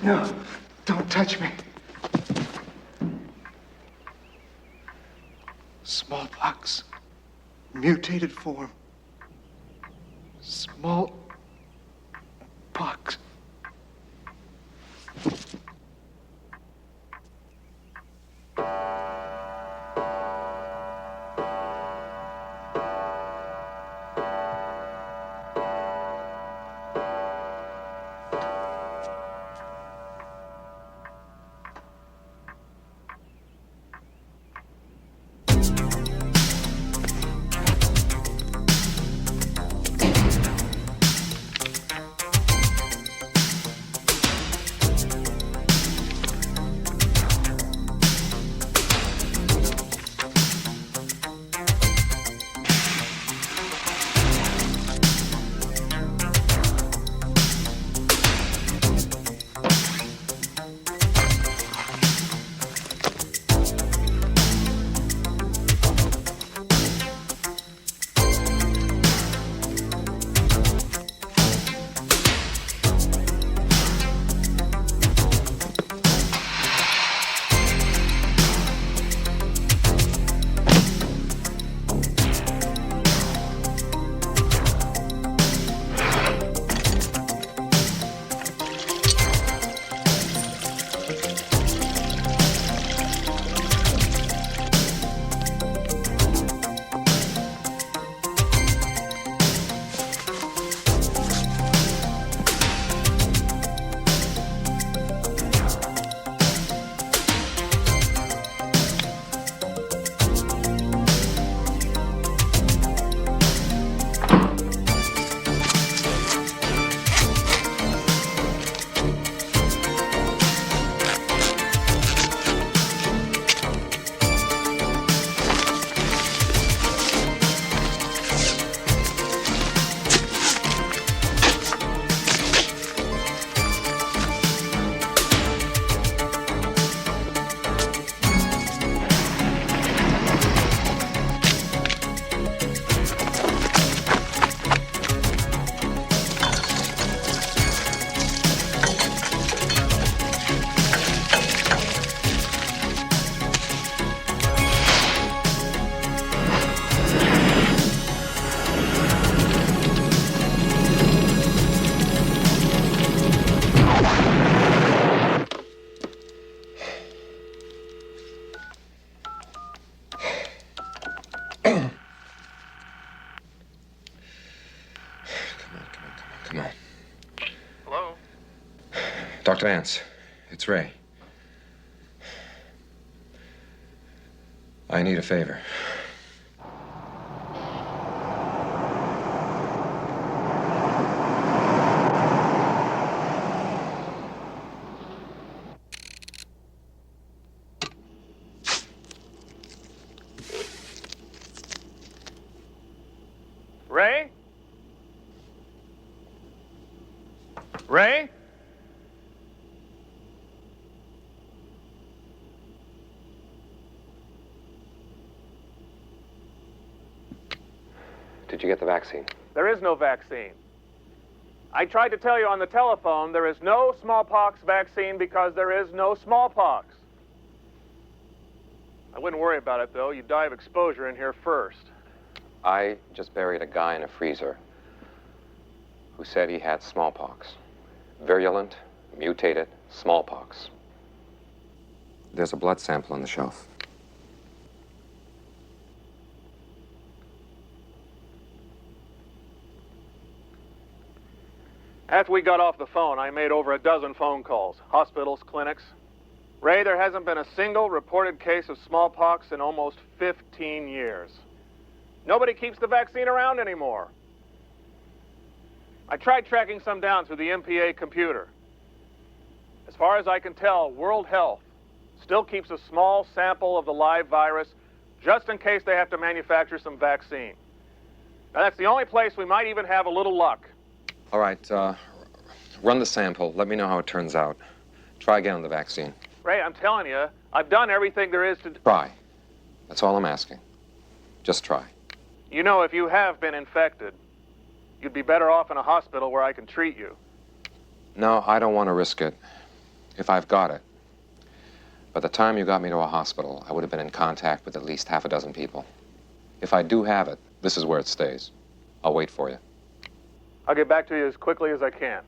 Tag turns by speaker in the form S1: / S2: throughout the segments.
S1: No, don't touch me. Smallpox. Mutated form. Smallpox.
S2: Come on.
S3: Hello?
S2: Dr. Vance, it's Ray. I need a favor.
S3: Ray? Ray?
S2: Did you get the vaccine?
S3: There is no vaccine. I tried to tell you on the telephone there is no smallpox vaccine because there is no smallpox. I wouldn't worry about it, though. You'd die of exposure in here first.
S2: I just buried a guy in a freezer who said he had smallpox. Virulent, mutated smallpox. There's a blood sample on the shelf.
S3: After we got off the phone, I made over a dozen phone calls. Hospitals, clinics. Ray, there hasn't been a single reported case of smallpox in almost 15 years. Nobody keeps the vaccine around anymore. I tried tracking some down through the MPA computer. As far as I can tell, World Health still keeps a small sample of the live virus just in case they have to manufacture some vaccine. Now, that's the only place we might even have a little luck.
S2: All right, run the sample. Let me know how it turns out. Try again on the vaccine.
S3: Ray, I'm telling you, I've done everything there is to...
S2: Try. That's all I'm asking. Just try.
S3: You know, if you have been infected, you'd be better off in a hospital where I can treat you.
S2: No, I don't want to risk it. If I've got it. By the time you got me to a hospital, I would have been in contact with at least half a dozen people. If I do have it, this is where it stays. I'll wait for you.
S3: I'll get back to you as quickly as I can.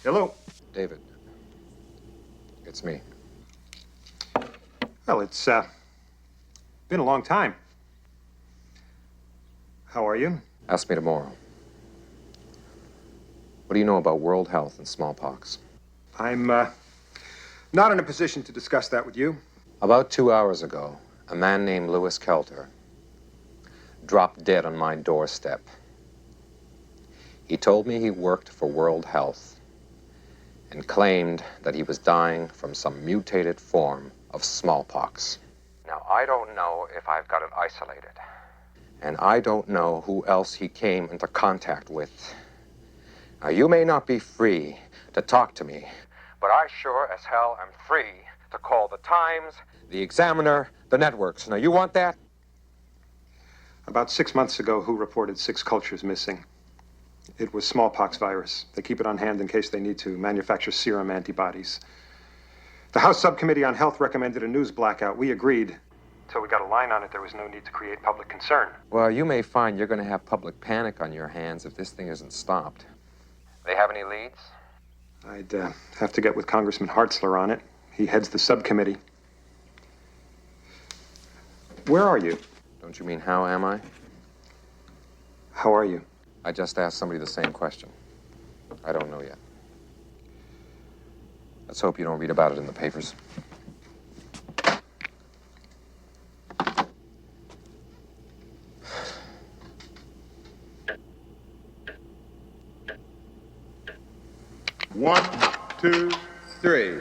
S1: Hello.
S2: David, it's me.
S4: Well, it's been a long time. How are you?
S2: Ask me tomorrow. What do you know about world health and smallpox?
S4: I'm not in a position to discuss that with you.
S2: About 2 hours ago, a man named Lewis Kelter dropped dead on my doorstep. He told me he worked for World Health and claimed that he was dying from some mutated form of smallpox. Now, I don't know if I've got it isolated. And I don't know who else he came into contact with. Now, you may not be free to talk to me, but I sure as hell am free to call the Times, the Examiner, the networks. Now, you want that?
S4: About 6 months ago, WHO reported 6 cultures missing. It was smallpox virus. They keep it on hand in case they need to manufacture serum antibodies. The House Subcommittee on Health recommended a news blackout. We agreed. Until we got a line on it, there was no need to create public concern.
S2: Well, you may find you're going to have public panic on your hands if this thing isn't stopped. They have any leads?
S4: I'd have to get with Congressman Hartzler on it. He heads the subcommittee. Where are you?
S2: Don't you mean how am I?
S4: How are you?
S2: I just asked somebody the same question. I don't know yet. Let's hope you don't read about it in the papers.
S5: One, two, three.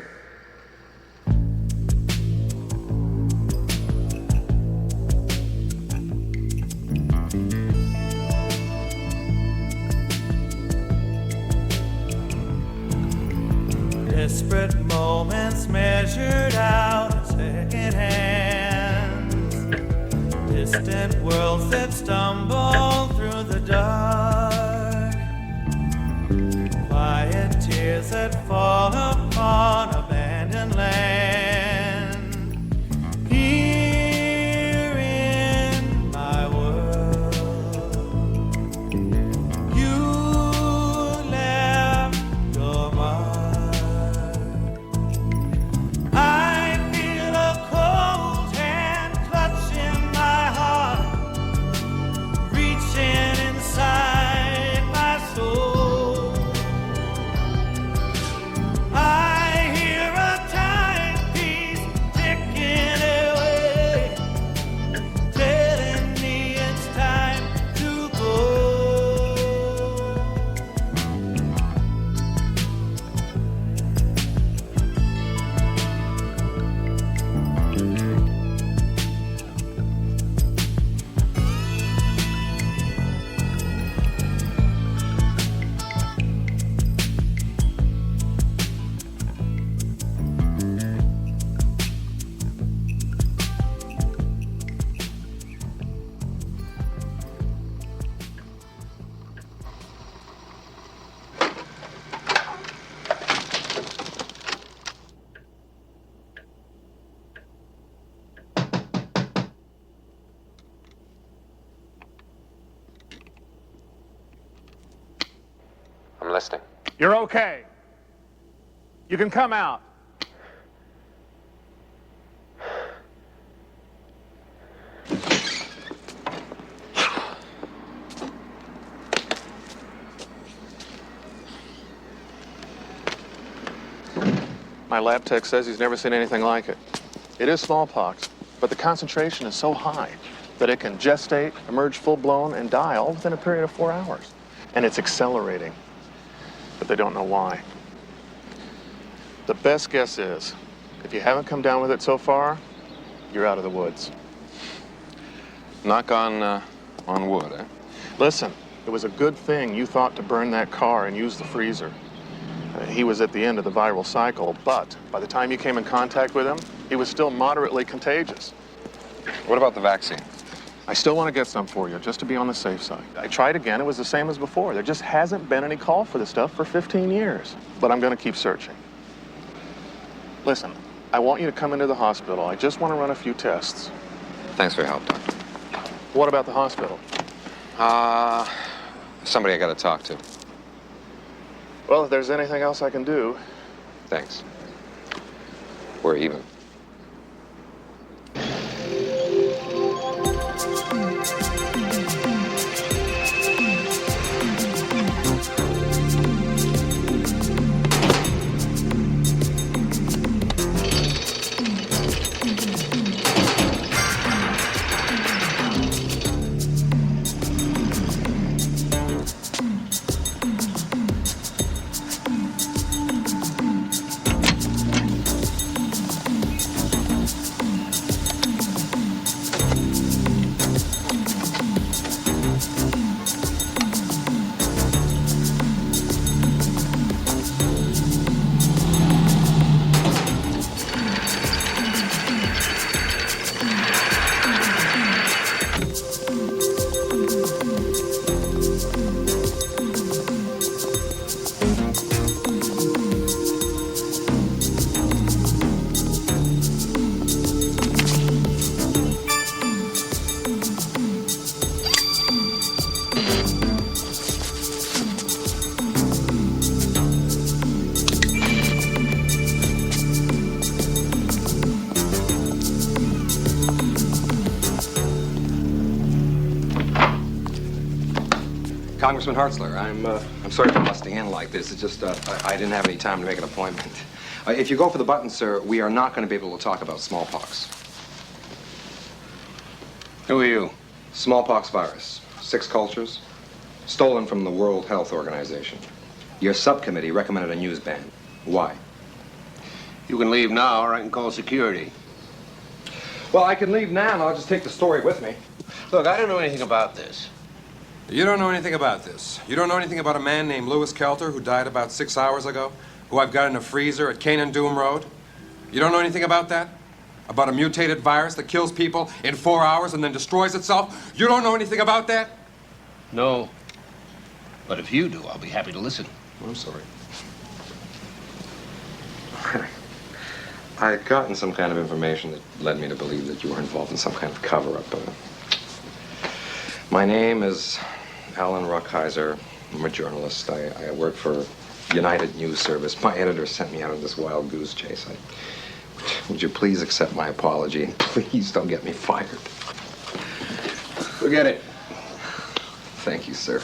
S6: Desperate moments measured out in second hands. Distant worlds that stumble through the dark. Quiet tears that fall upon abandoned land. Here in my world, you left your mark. I feel a cold hand clutching my heart, reaching inside my soul. I hear a timepiece ticking away, telling me it's time to go.
S2: I'm listening.
S3: You're okay. You can come out. My lab tech says he's never seen anything like it. It is smallpox, but the concentration is so high that it can gestate, emerge full-blown, and die all within a period of 4 hours. And it's accelerating, but they don't know why. The best guess is, if you haven't come down with it so far, you're out of the woods.
S2: Knock on wood, eh?
S3: Listen, it was a good thing you thought to burn that car and use the freezer. He was at the end of the viral cycle, but by the time you came in contact with him, he was still moderately contagious.
S2: What about the vaccine?
S3: I still want to get some for you, just to be on the safe side. I tried again, it was the same as before. There just hasn't been any call for this stuff for 15 years. But I'm going to keep searching. Listen, I want you to come into the hospital. I just want to run a few tests.
S2: Thanks for your help, Doctor.
S3: What about the hospital?
S2: Somebody I gotta talk to.
S3: Well, if there's anything else I can do.
S2: Thanks. We're even. Congressman Hartzler, I'm sorry for busting in like this. It's just I didn't have any time to make an appointment. If you go for the button, sir, we are not going to be able to talk about smallpox.
S5: Who are you?
S2: Smallpox virus, 6 cultures, stolen from the World Health Organization. Your subcommittee recommended a news ban. Why?
S5: You can leave now, or I can call security.
S2: Well, I can leave now, and I'll just take the story with me.
S5: Look, I don't know anything about this.
S7: You don't know anything about this. You don't know anything about a man named Lewis Kelter who died about 6 hours ago, who I've got in a freezer at Canaan Doom Road? You don't know anything about that? About a mutated virus that kills people in 4 hours and then destroys itself? You don't know anything about that?
S5: No. But if you do, I'll be happy to listen.
S2: I'm sorry. I had gotten some kind of information that led me to believe that you were involved in some kind of cover-up. My name is Alan Ruckheiser. I'm a journalist. I work for United News Service. My editor sent me out on this wild goose chase. Would you please accept my apology and please don't get me fired?
S5: Forget it.
S2: Thank you, sir.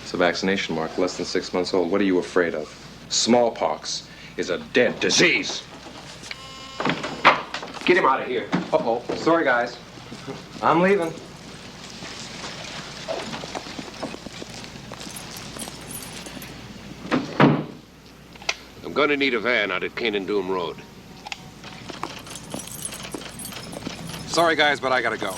S2: It's a vaccination mark, less than 6 months old. What are you afraid of? Smallpox is a dead disease.
S5: Get him out of here.
S2: Uh-oh. Sorry, guys. I'm leaving.
S5: I'm gonna need a van out at Canaan Doom Road.
S7: Sorry, guys, but I gotta go.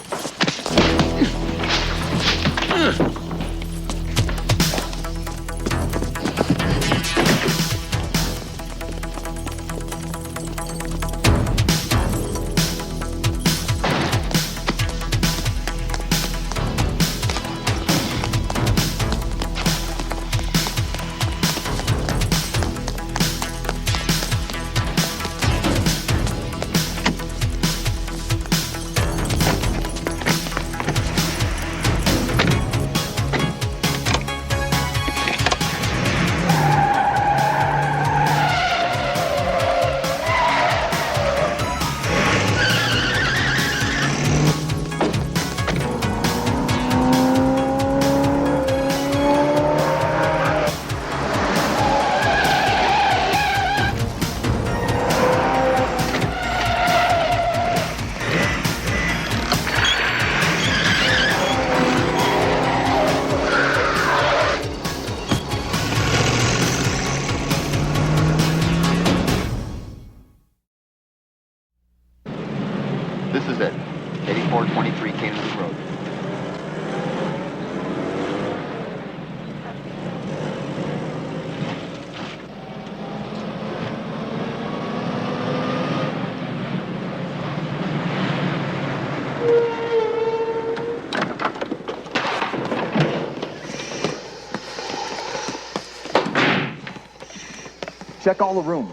S8: Check all the rooms.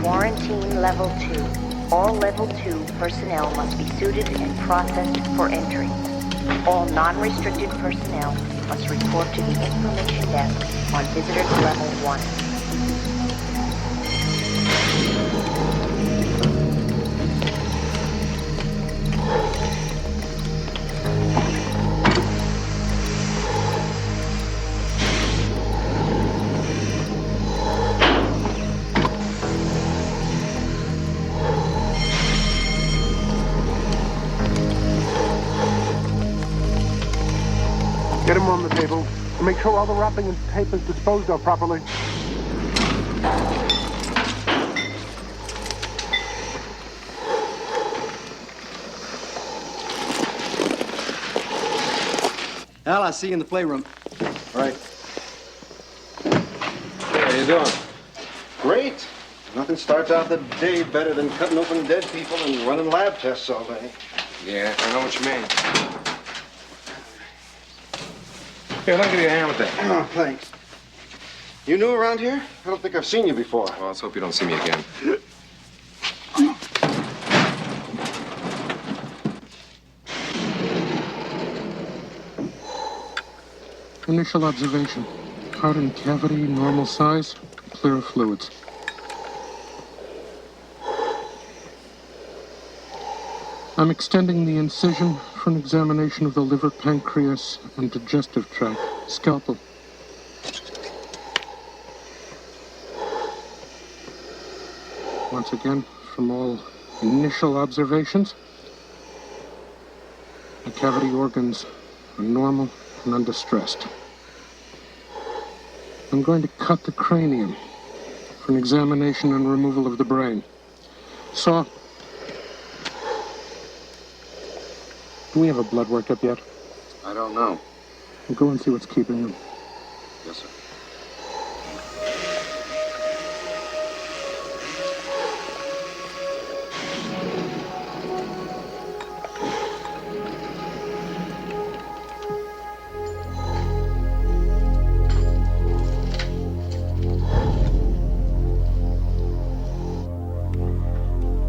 S9: Quarantine Level 2. All Level 2 personnel must be suited and processed for entry. All non-restricted personnel must report to the information desk on Visitors Level 1.
S10: Get him on the table. And make sure all the wrapping and tape is disposed of properly.
S8: Al, I'll see you in the playroom.
S10: All right.
S4: How you doing?
S10: Great. Nothing starts out the day better than cutting open dead people and running lab tests all day.
S4: Yeah, I know what you mean. Here, let me give you a hand with that.
S10: Oh, thanks. You new around here? I don't think I've seen you before.
S2: Well, let's hope you don't see me again.
S11: Initial observation. Heart and cavity, normal size, clear of fluids. I'm extending the incision for an examination of the liver, pancreas, and digestive tract. Scalpel. Once again, from all initial observations, the cavity organs are normal and undistressed. I'm going to cut the cranium for an examination and removal of the brain. Saw. Do we have a blood workup yet?
S2: I don't know.
S11: We'll go and see what's keeping him.
S2: Yes, sir.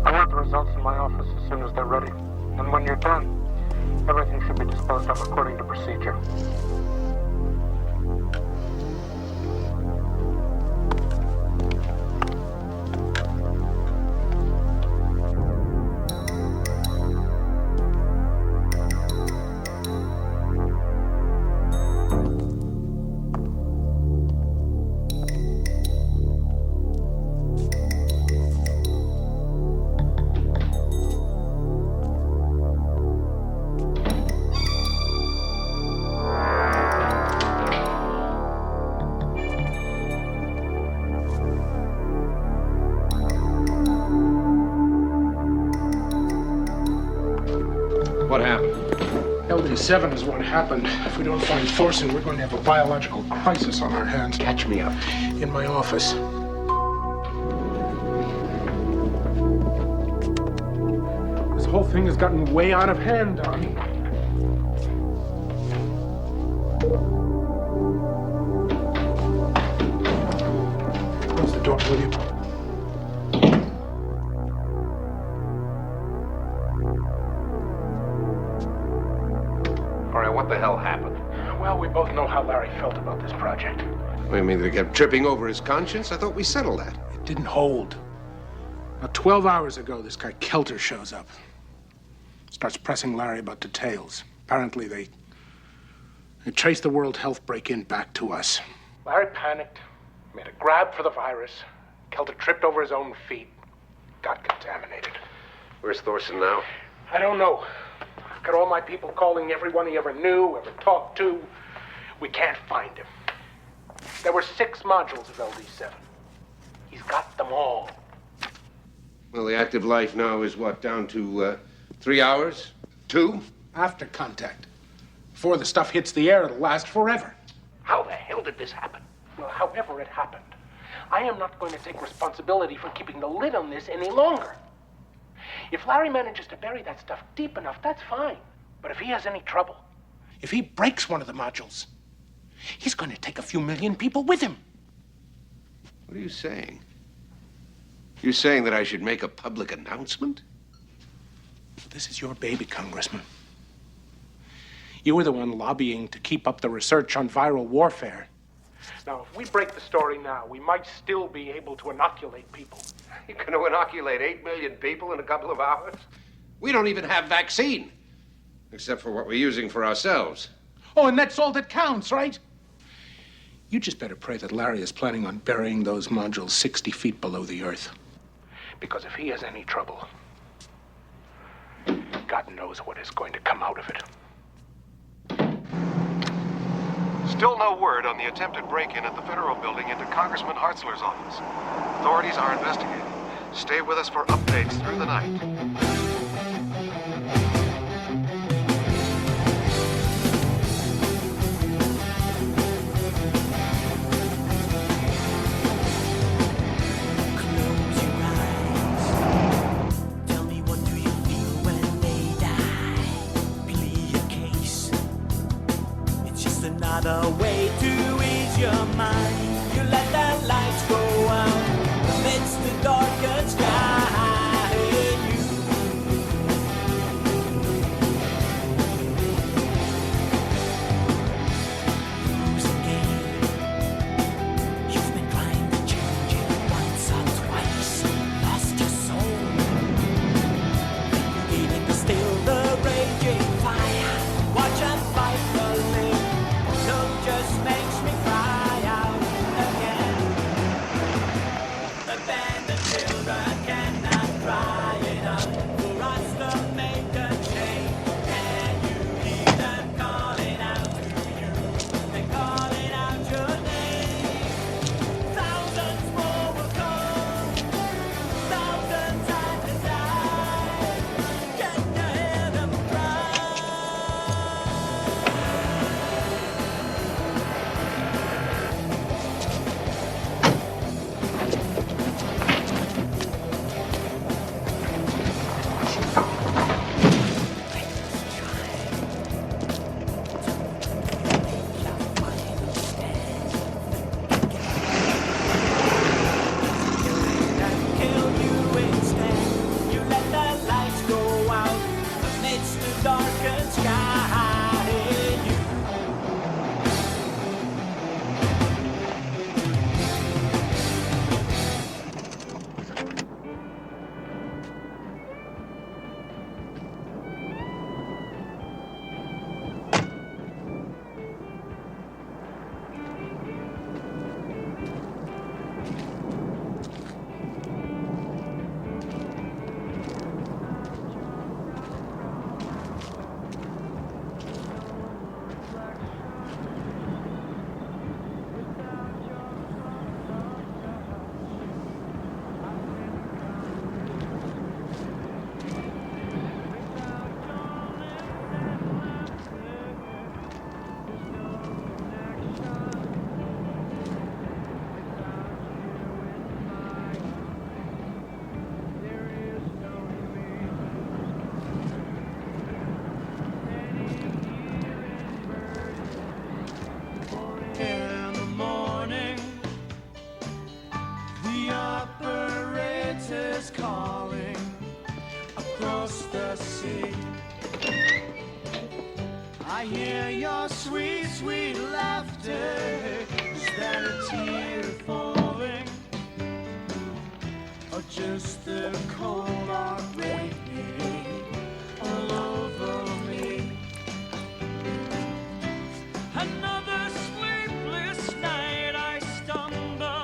S11: I want the results in my office as soon as they're ready. And when you're done, everything should be disposed of according to procedure. LD7 is what happened. If we don't find Thorson, we're going to have a biological crisis on our hands.
S12: Catch me up.
S11: In my office. This whole thing has gotten way out of hand, Donnie. Close the door, will you?
S5: All right, what the hell happened?
S11: Well, we both know how Larry felt about this project.
S5: I mean, they kept tripping over his conscience? I thought we settled that.
S11: It didn't hold. About 12 hours ago, this guy Kelter shows up. Starts pressing Larry about details. Apparently, they traced the World Health break-in back to us. Larry panicked, made a grab for the virus. Kelter tripped over his own feet, got contaminated.
S5: Where's Thorson now?
S11: I don't know. I've got all my people calling everyone he ever knew, ever talked to. We can't find him. There were 6 modules of LD7. He's got them all.
S5: Well, the active life now is what, down to 3 hours? 2?
S11: After contact. Before the stuff hits the air, it'll last forever.
S12: How the hell did this happen?
S11: Well, however it happened, I am not going to take responsibility for keeping the lid on this any longer. If Larry manages to bury that stuff deep enough, that's fine. But if he has any trouble, if he breaks one of the modules, he's going to take a few million people with him.
S5: What are you saying? You're saying that I should make a public announcement?
S11: This is your baby, Congressman. You were the one lobbying to keep up the research on viral warfare. Now, if we break the story now, we might still be able to inoculate people.
S5: You're going to inoculate 8 million people in a couple of hours? We don't even have vaccine. Except for what we're using for ourselves.
S11: Oh, and that's all that counts, right? You just better pray that Larry is planning on burying those modules 60 feet below the earth. Because if he has any trouble, God knows what is going to come out of it.
S4: Still no word on the attempted break-in at the federal building into Congressman Hartzler's office. Authorities are investigating. Stay with us for updates through the night.
S6: Another way to ease your mind. You let the lights go out amidst the darkened sky. You lose a game. You've been trying to change it once or twice. Lost your soul. You gave it to still the raging fire. Watch and fight the live. Just makes me cry out again. Abandoned children. hear your sweet, sweet laughter. Is that a tear falling? Or just the cold hard rain all over me? Another sleepless night, I stumble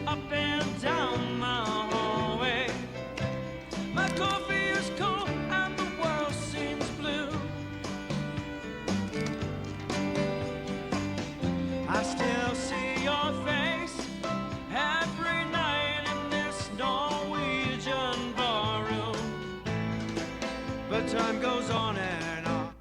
S6: up and down my hallway. My coffee is cold and the world seems blue. I still see your face every night in this Norwegian barroom. But time goes on and on.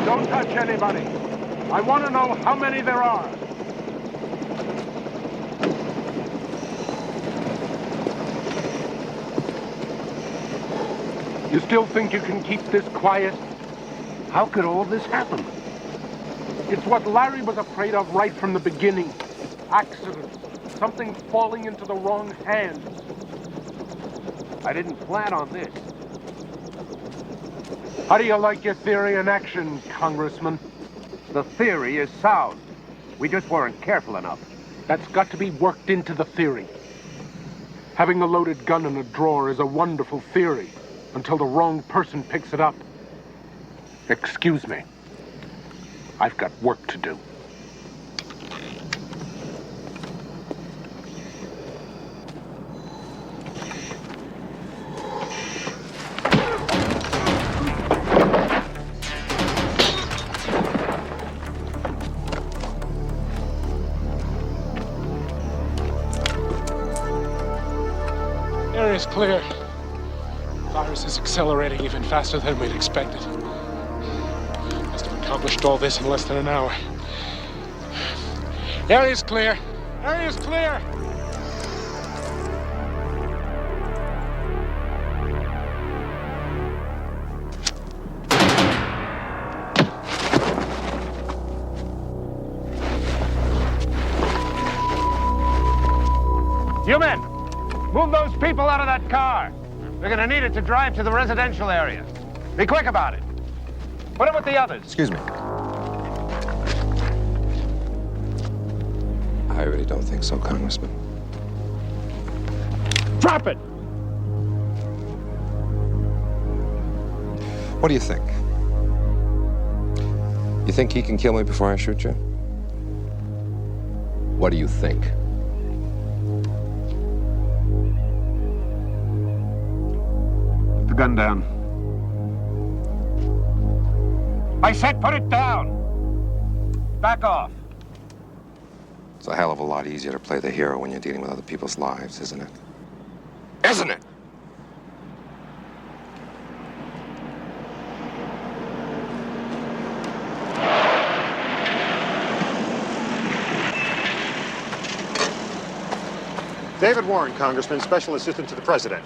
S12: Don't touch anybody. I want to know how many there are. You still think you can keep this quiet? How could all this happen? It's what Larry was afraid of right from the beginning. Accidents. Something falling into the wrong hands. I didn't plan on this. How do you like your theory in action, Congressman?
S5: The theory is sound. We just weren't careful enough.
S12: That's got to be worked into the theory. Having a loaded gun in a drawer is a wonderful theory until the wrong person picks it up. Excuse me. I've got work to do.
S11: Area's clear. Virus is accelerating even faster than we'd expected. Must have accomplished all this in less than an hour. Area's clear. Area's clear.
S5: You men, move those people out of that car. They're gonna need it to drive to the residential area. Be quick about it. Put it with the others.
S7: Excuse me. I really don't think so, Congressman.
S12: Drop it!
S7: What do you think? You think he can kill me before I shoot you? What do you think?
S5: Put the gun down. I said put it down. Back off.
S7: It's a hell of a lot easier to play the hero when you're dealing with other people's lives, isn't it? Isn't it?
S4: David Warren, Congressman, Special Assistant to the President.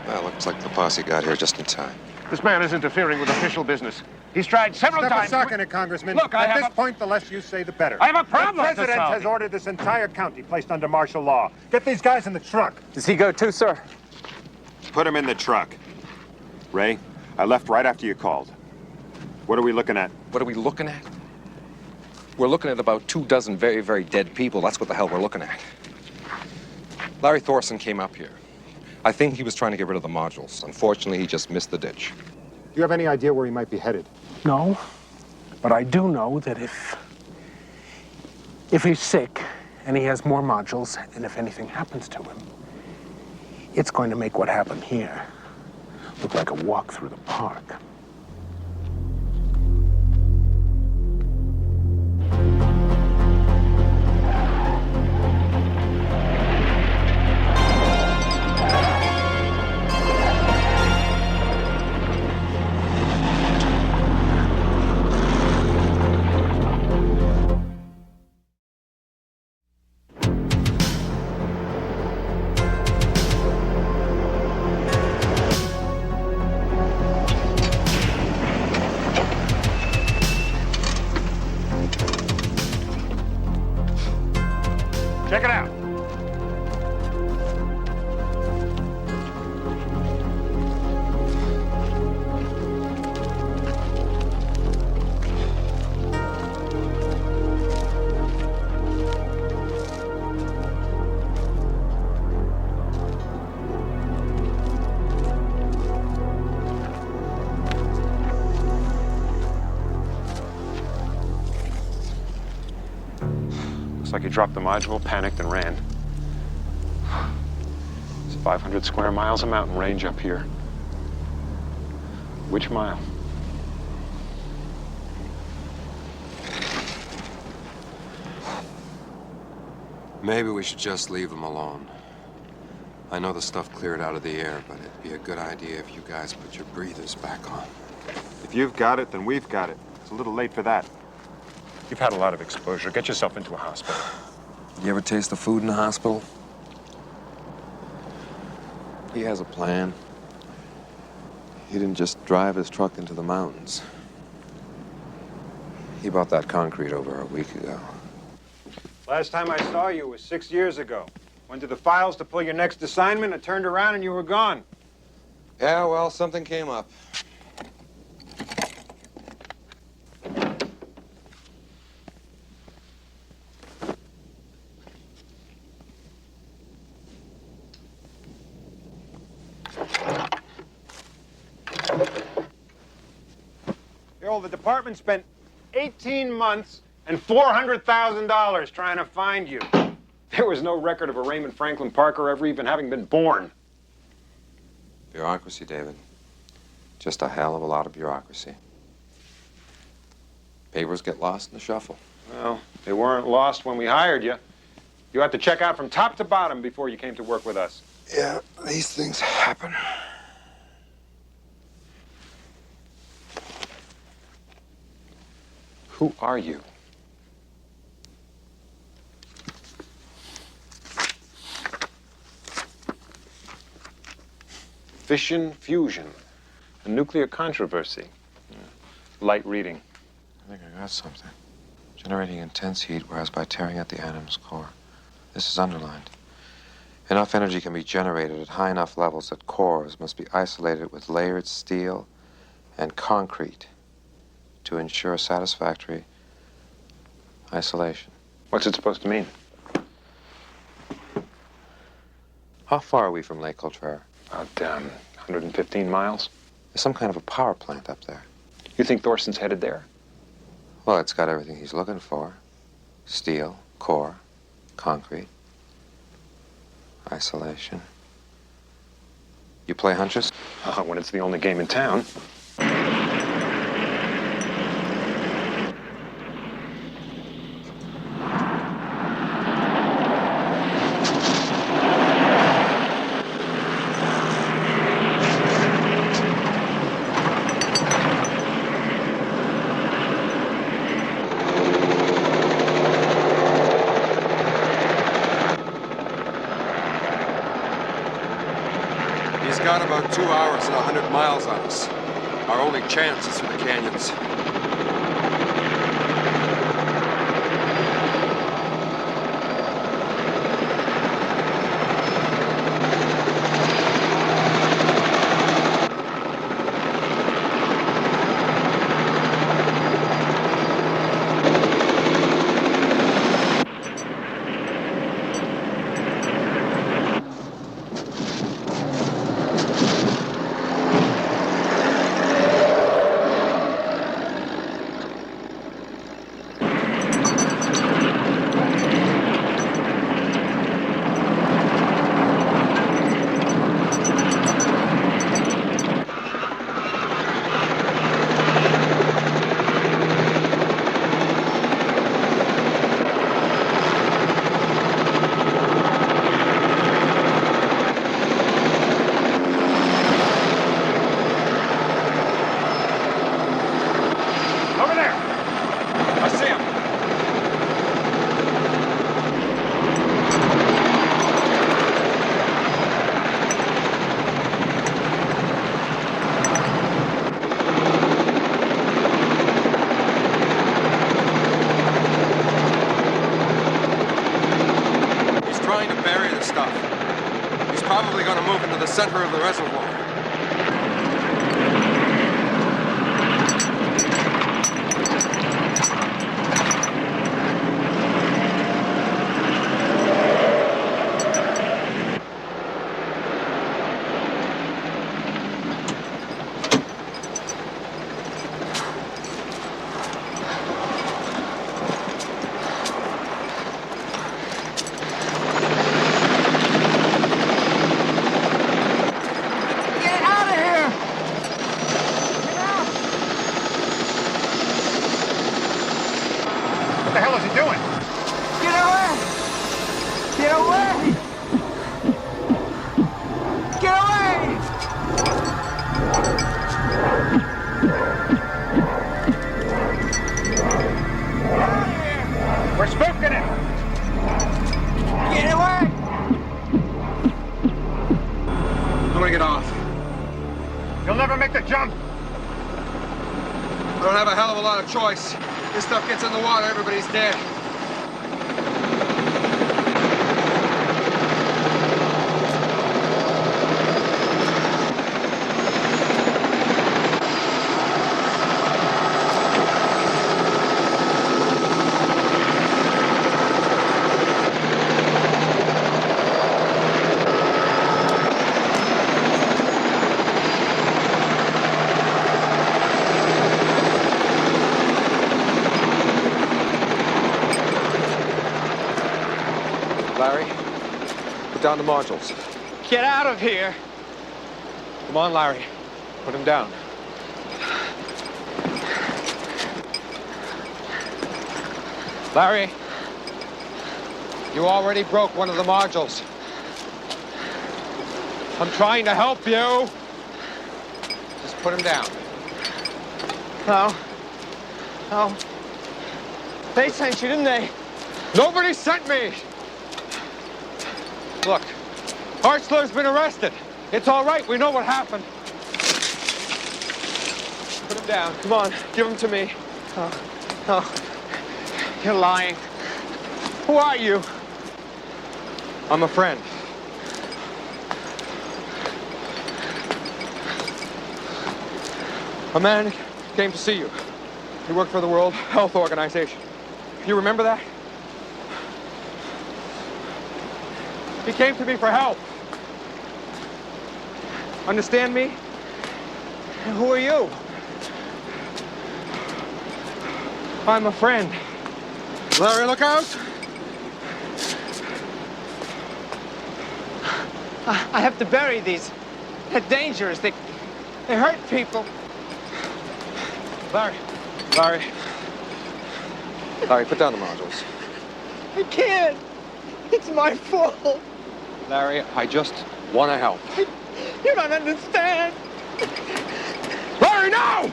S7: Well, looks like the posse got here just in time.
S5: This man is interfering with official business. He's tried several
S4: Step a
S5: times.
S4: sock in it, Congressman.
S5: Look,
S4: At this point, the less you say, the better.
S5: I have a problem
S4: The
S5: to
S4: President
S5: solve.
S4: has ordered this entire county placed under martial law. Get these guys in the truck.
S8: Does he go too, sir?
S4: Put him in the truck. Ray, I left right after you called. What are we looking at?
S7: What are we looking at? We're looking at about 24 very, very dead people. That's what the hell we're looking at. Larry Thorson came up here. I think he was trying to get rid of the modules. Unfortunately, he just missed the ditch.
S4: Do you have any idea where he might be headed?
S11: No, but I do know that if he's sick and he has more modules, and if anything happens to him, it's going to make what happened here look like a walk through the park.
S5: Check it out.
S4: Looks like he dropped the module, panicked, and ran. It's 500 square miles of mountain range up here. Which mile?
S7: Maybe we should just leave them alone. I know the stuff cleared out of the air, but it'd be a good idea if you guys put your breathers back on.
S4: If you've got it, then we've got it. It's a little late for that. You've had a lot of exposure. Get yourself into a hospital.
S7: You ever taste the food in the hospital? He has a plan. He didn't just drive his truck into the mountains. He bought that concrete over a week ago.
S4: Last time I saw you was 6 years ago. Went to the files to pull your next assignment, and turned around and you were gone.
S7: Yeah, well, something came up.
S4: The department spent 18 months and $400,000 trying to find you. There was no record of a Raymond Franklin Parker ever even having been born.
S7: Bureaucracy, David. Just a hell of a lot of bureaucracy. Papers get lost in the shuffle.
S4: Well, they weren't lost when we hired you. You had to check out from top to bottom before you came to work with us.
S7: Yeah, these things happen.
S4: Who are you? Fission fusion, a nuclear controversy. Light reading.
S7: I think I got something. Generating intense heat, whereas by tearing at the atom's core. This is underlined. Enough energy can be generated at high enough levels that cores must be isolated with layered steel and concrete to ensure satisfactory isolation.
S4: What's it supposed to mean?
S7: How far are we from Lake Coltrera?
S4: About 115 miles.
S7: There's some kind of a power plant up there.
S4: You think Thorson's headed there?
S7: Well, it's got everything he's looking for. Steel, core, concrete, isolation. You play hunches?
S4: When it's the only game in town.
S7: He's got about 2 hours and 100 miles on us. Our only chance is through the canyons. probably going to move into the center of the reservoir.
S11: What the hell is he doing?
S6: Get away! Get away! Get away!
S11: We're spooking it.
S6: Get away!
S7: I'm going to get off.
S11: You'll never make the jump.
S7: I don't have a hell of a lot of choice. This stuff gets in the water, everybody's dead. Larry, put down the modules.
S6: Get out of here!
S7: Come on, Larry. Put him down. Larry, you already broke one of the modules. I'm trying to help you. Just put him down.
S6: Oh. They sent you, didn't they?
S7: Nobody sent me! Look, Hartzler's been arrested. It's all right, we know what happened. Put him down. Come on, give him to me.
S6: Oh. You're lying. Who are you?
S7: I'm a friend. A man came to see you. He worked for the World Health Organization. You remember that? He came to me for help. Understand me?
S6: And who are you?
S7: I'm a friend. Larry, look out!
S6: I have to bury these. They're dangerous. They hurt people.
S7: Larry, put down the modules.
S6: I can't. It's my fault.
S7: Larry, I just want to help.
S6: You don't understand.
S7: Larry, no!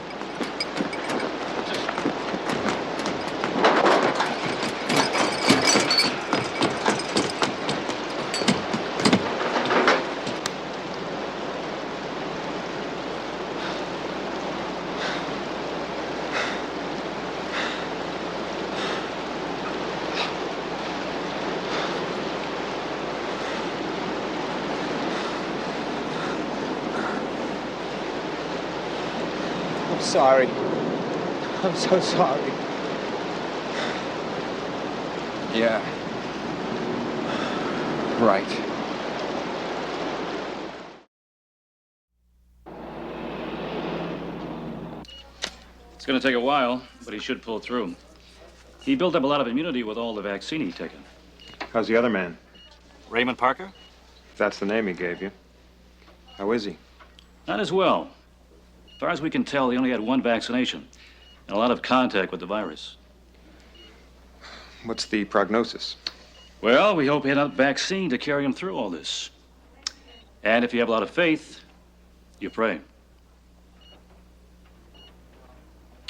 S6: I'm sorry. I'm so sorry.
S7: Yeah. Right.
S13: It's going to take a while, but he should pull through. He built up a lot of immunity with all the vaccine he'd taken.
S4: How's the other man?
S13: Raymond Parker?
S4: If that's the name he gave you. How is he?
S13: Not as well. As far as we can tell, he only had one vaccination and a lot of contact with the virus.
S4: What's the prognosis?
S13: Well, we hope he had enough vaccine to carry him through all this. And if you have a lot of faith, you pray.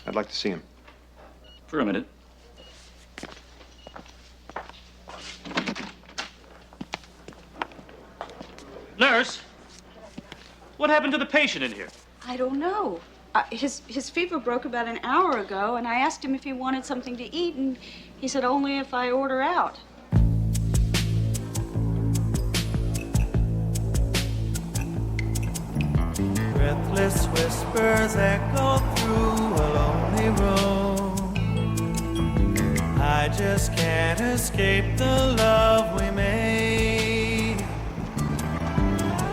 S4: I'd like to see him.
S13: For a minute. Nurse, what happened to the patient in here?
S14: I don't know. His fever broke about an hour ago, and I asked him if he wanted something to eat, and he said only if I order out.
S6: Endless whispers echo through a lonely room. I just can't escape the love we made.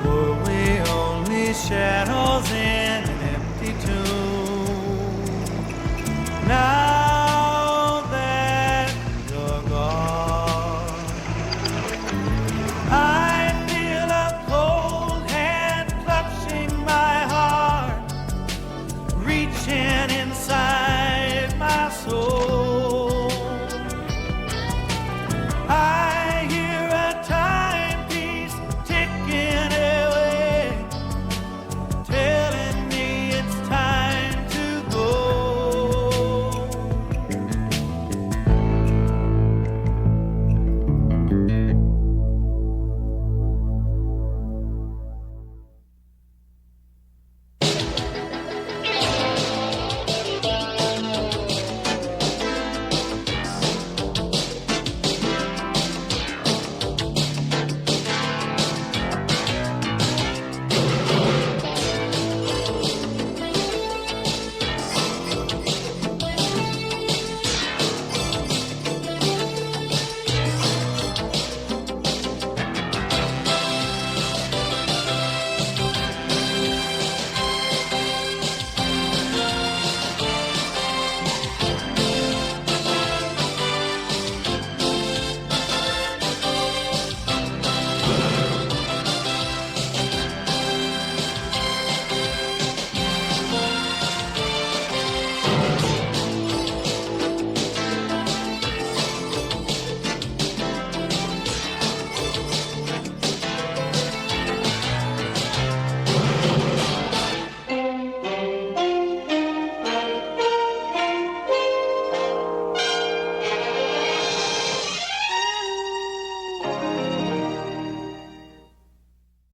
S6: Were we only shadows in an empty tomb? Now